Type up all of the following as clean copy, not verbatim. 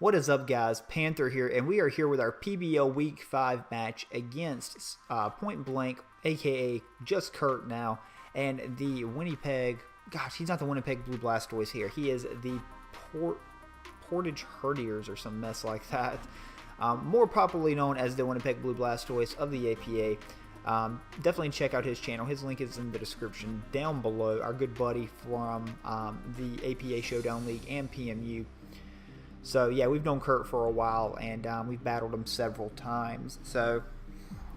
What is up, guys? Panther here, and we are here with our PBL Week 5 match against Point Blank, aka just Kurt now, and the Winnipeg. Gosh, he's not the Winnipeg Blue Blastoise here. He is the Portage Herdiers or some mess like that. More popularly known as the Winnipeg Blue Blastoise of the APA. Definitely check out his channel. His link is in the description down below. Our good buddy from the APA Showdown League and PMU. So yeah, we've known Kurt for a while, and we've battled him several times. So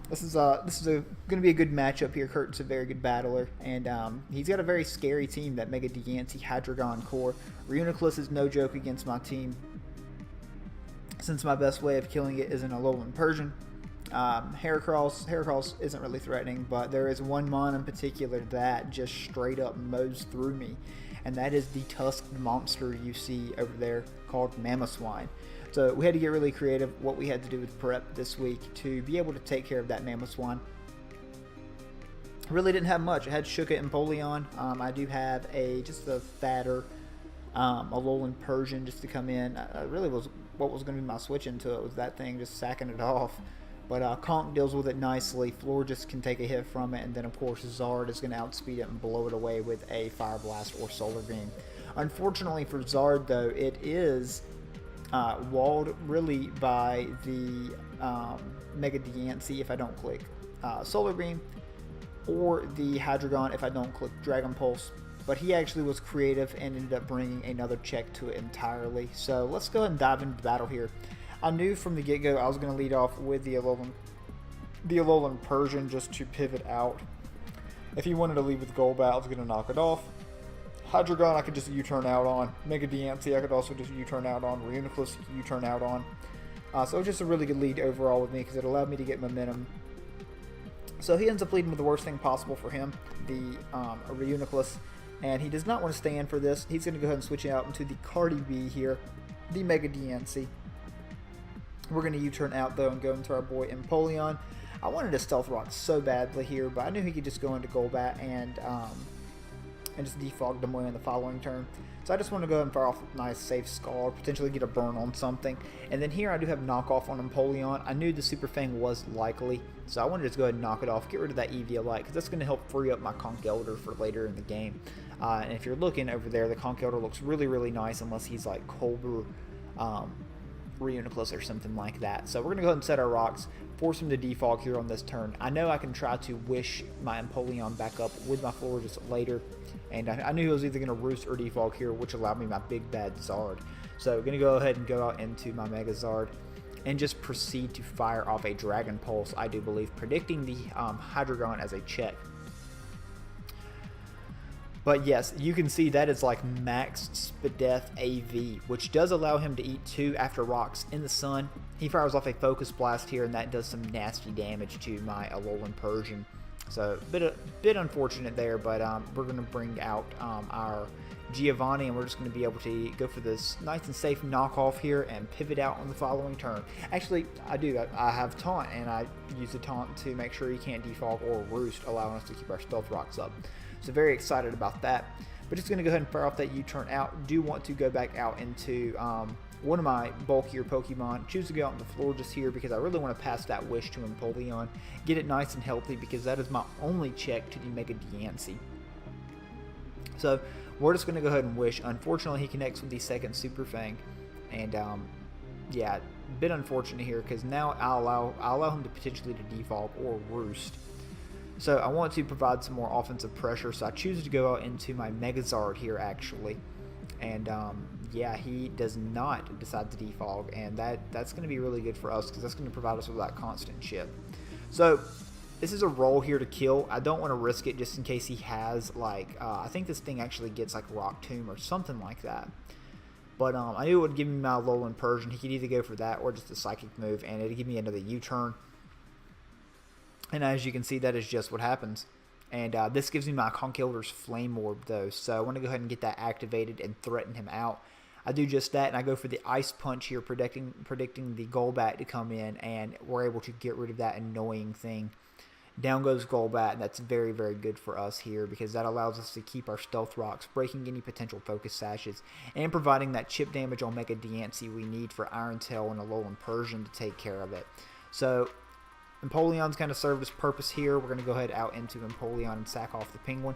this is going to be a good matchup here. Kurt's a very good battler, and he's got a very scary team. That Mega Diancie Hydreigon core. Reuniclus is no joke against my team, since my best way of killing it is an Alolan Persian. Heracross isn't really threatening, but there is one mon in particular that just straight up mows through me, and that is the tusked monster you see over there called Mamoswine. So we had to get really creative what we had to do with prep this week to be able to take care of that Mamoswine. Really didn't have much. I had Shuka and Polion. I do have just a fatter Alolan Persian just to come in. Really was what was going to be my switch into it was that thing just sacking it off. But Conk deals with it nicely. Florges can take a hit from it, and then of course Zard is going to outspeed it and blow it away with a Fire Blast or Solar Beam. Unfortunately for Zard, though, it is walled really by the Mega Diancie if I don't click Solar Beam, or the Hydreigon if I don't click Dragon Pulse. But he actually was creative and ended up bringing another check to it entirely. So let's go ahead and dive into the battle here. I knew from the get-go I was going to lead off with the Alolan Persian just to pivot out. If he wanted to lead with Golbat, I was going to knock it off. Hydreigon I could just U-turn out on. Mega Diancie I could also just U-turn out on. Reuniclus U-turn out on. So it was just a really good lead overall with me because it allowed me to get momentum. So he ends up leading with the worst thing possible for him, the Reuniclus. And he does not want to stand for this. He's going to go ahead and switch out into the Cardi B here, the Mega Diancie. We're going to U-turn out, though, and go into our boy Empoleon. I wanted to Stealth Rock so badly here, but I knew he could just go into Golbat and just defog them away on the following turn. So I just want to go ahead and fire off a nice safe Scald, potentially get a burn on something. And then here I do have knockoff on Empoleon. I knew the Super Fang was likely, so I wanted to just go ahead and knock it off, get rid of that Eviolite, because that's going to help free up my Conkeldurr for later in the game. And if you're looking over there, the Conkeldurr looks really, really nice unless he's like Colbur, Reuniclus or something like that. So we're going to go ahead and set our rocks, force him to defog here on this turn. I know I can try to wish my Empoleon back up with my Florges later, and I knew he was either going to roost or defog here, which allowed me my big bad Zard. So we're going to go ahead and go out into my Mega Zard and just proceed to fire off a Dragon Pulse, I do believe, predicting the Hydreigon as a check. But yes, you can see that is like max Spadef AV, which does allow him to eat 2 after rocks in the sun. He fires off a Focus Blast here, and that does some nasty damage to my Alolan Persian. So a bit unfortunate there, but we're going to bring out our Giovanni, and we're just going to be able to go for this nice and safe knockoff here and pivot out on the following turn. Actually, I have Taunt, and I use the Taunt to make sure he can't defog or roost, allowing us to keep our Stealth Rocks up. So very excited about that. But just going to go ahead and fire off that U-turn out. Do want to go back out into one of my bulkier Pokemon. Choose to go out in the Florges here because I really want to pass that wish to Empoleon. Get it nice and healthy because that is my only check to the Mega Diancie. So we're just going to go ahead and wish. Unfortunately, he connects with the second Super Fang. And yeah, a bit unfortunate here because now I'll allow him to potentially to defog or roost. So I want to provide some more offensive pressure, so I choose to go out into my Megazard here, actually. And yeah, he does not decide to defog, and that's going to be really good for us because that's going to provide us with that constant chip. So this is a roll here to kill. I don't want to risk it just in case he has, like, I think this thing actually gets, like, Rock Tomb or something like that. But I knew it would give me my Alolan Persian. He could either go for that or just a Psychic move, and it would give me another U-turn. And as you can see, that is just what happens. And this gives me my Conkeldurr's Flame Orb, though. So I want to go ahead and get that activated and threaten him out. I do just that, and I go for the Ice Punch here, predicting the Golbat to come in, and we're able to get rid of that annoying thing. Down goes Golbat, and that's very, very good for us here because that allows us to keep our Stealth Rocks, breaking any potential Focus Sashes, and providing that chip damage on Mega Diancie we need for Iron Tail and Alolan Persian to take care of it. So Empoleon's kind of served its purpose here. We're going to go ahead out into Empoleon and sack off the Penguin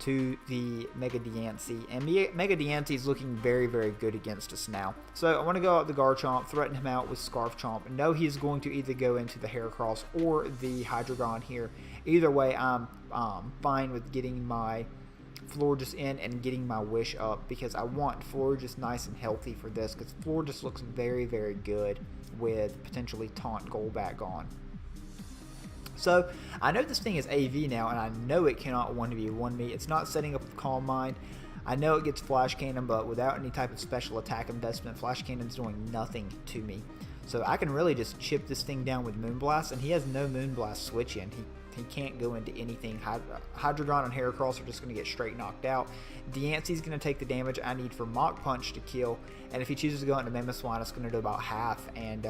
to the Mega Diancie, and Mega Diancie is looking very, very good against us now. So I want to go out the Garchomp, threaten him out with Scarf Chomp, and know he's going to either go into the Heracross or the Hydreigon here. Either way, I'm fine with getting my Florges in and getting my Wish up because I want Florges nice and healthy for this because Florges looks very, very good with potentially Taunt Golbat gone. So, I know this thing is AV now, and I know it cannot 1v1 me. It's not setting up Calm Mind. I know it gets Flash Cannon, but without any type of special attack investment, Flash Cannon's doing nothing to me. So, I can really just chip this thing down with Moonblast, and he has no Moonblast switch in. He can't go into anything. Hydreigon and Heracross are just going to get straight knocked out. Diancie's going to take the damage I need for Mach Punch to kill, and if he chooses to go into Mamoswine, it's going to do about half, and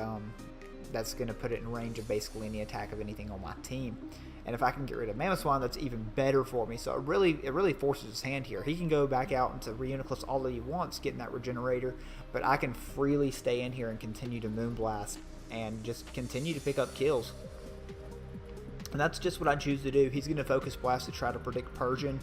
that's going to put it in range of basically any attack of anything on my team. And if I can get rid of Mamoswine, that's even better for me. So it really forces his hand here. He can go back out into Reuniclus all that he wants, getting that Regenerator, but I can freely stay in here and continue to Moonblast and just continue to pick up kills. And that's just what I choose to do. He's going to Focus Blast to try to predict Persian.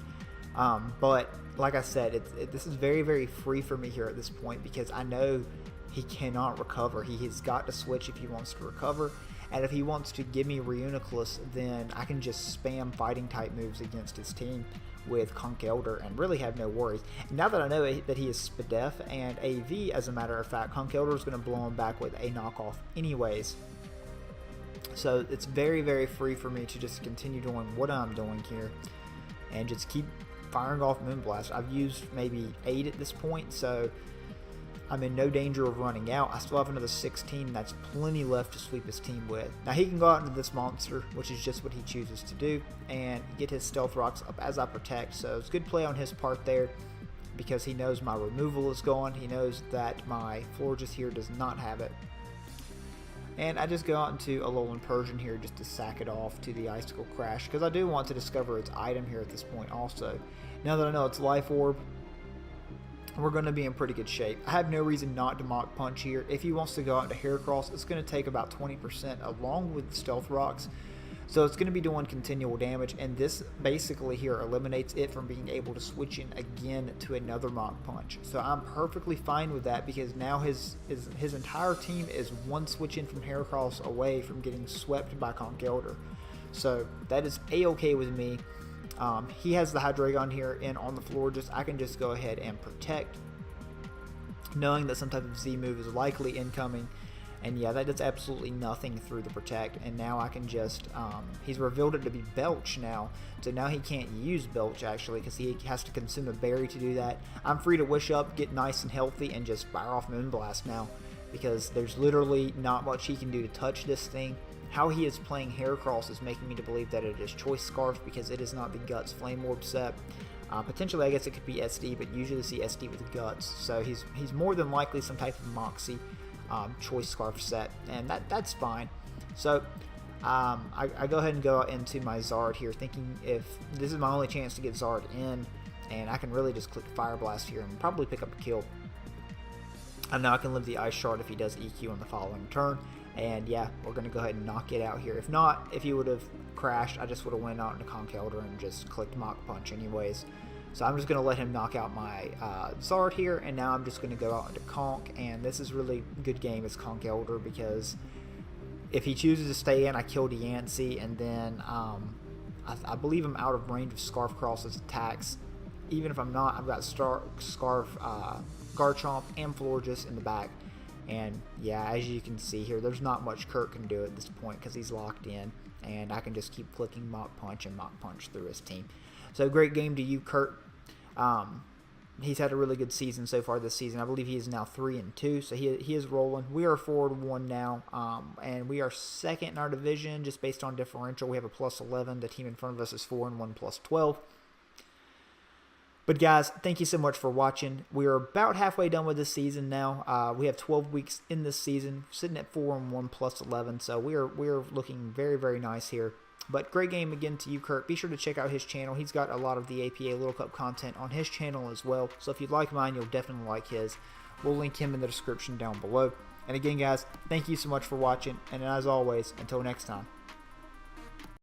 But like I said, this is very, very free for me here at this point because I know he cannot recover. He has got to switch if he wants to recover. And if he wants to give me Reuniclus, then I can just spam fighting type moves against his team with Conkeldurr and really have no worries. Now that I know that he is Spadef and AV, as a matter of fact, Conkeldurr is going to blow him back with a knockoff anyways. So it's very, very free for me to just continue doing what I'm doing here and just keep firing off Moonblast. I've used maybe 8 at this point, so I'm in no danger of running out. I still have another 16, and that's plenty left to sweep his team with. Now he can go out into this monster, which is just what he chooses to do, and get his Stealth Rocks up as I protect. So it's good play on his part there because he knows my removal is gone. He knows that my Florges here does not have it. And I just go out into Alolan Persian here just to sack it off to the Icicle Crash because I do want to discover its item here at this point also. Now that I know it's Life Orb, we're going to be in pretty good shape. I have no reason not to Mach Punch here. If he wants to go out into Heracross, it's going to take about 20% along with Stealth Rocks. So it's going to be doing continual damage, and this basically here eliminates it from being able to switch in again to another Mach Punch. So I'm perfectly fine with that because now his entire team is one switch in from Heracross away from getting swept by Conkeldurr. So that is a-okay with me. He has the Hydreigon here in on the floor. I can just go ahead and protect, knowing that some type of Z move is likely incoming. And yeah, that does absolutely nothing through the protect. And now I can just, he's revealed it to be Belch now. So now he can't use Belch actually because he has to consume a berry to do that. I'm free to Wish Up, get nice and healthy, and just fire off Moonblast now because there's literally not much he can do to touch this thing. How he is playing Heracross is making me to believe that it is Choice Scarf because it is not the Guts Flame Orb set. Potentially, I guess it could be SD, but usually see SD with Guts. So he's more than likely some type of Moxie Choice Scarf set, and that's fine. So I go ahead and go into my Zard here, thinking if this is my only chance to get Zard in, and I can really just click Fire Blast here and probably pick up a kill. And now I can live the Ice Shard if he does EQ on the following turn. And yeah, we're going to go ahead and knock it out here. If not, if he would have crashed, I just would have went out into Conkeldurr and just clicked Mach Punch anyways. So I'm just going to let him knock out my Zard here, and now I'm just going to go out into Conk, and this is really a good game as Conkeldurr because if he chooses to stay in, I kill Diancie, and then I believe I'm out of range of Scarf Cross's attacks. Even if I'm not, I've got Scarf, Garchomp, and Florges in the back. And yeah, as you can see here, there's not much Kurt can do at this point because he's locked in, and I can just keep clicking Mach Punch and Mach Punch through his team. So great game to you, Kurt. He's had a really good season so far this season. I believe he is now 3-2, so he is rolling. We are 4-1 now, and we are second in our division just based on differential. We have a +11. The team in front of us is 4-1 +12. But guys, thank you so much for watching. We are about halfway done with this season now. We have 12 weeks in this season, sitting at 4-1 +11. So we are looking very, very nice here. But great game again to you, Kurt. Be sure to check out his channel. He's got a lot of the APA Little Cup content on his channel as well. So if you'd like mine, you'll definitely like his. We'll link him in the description down below. And again, guys, thank you so much for watching. And as always, until next time.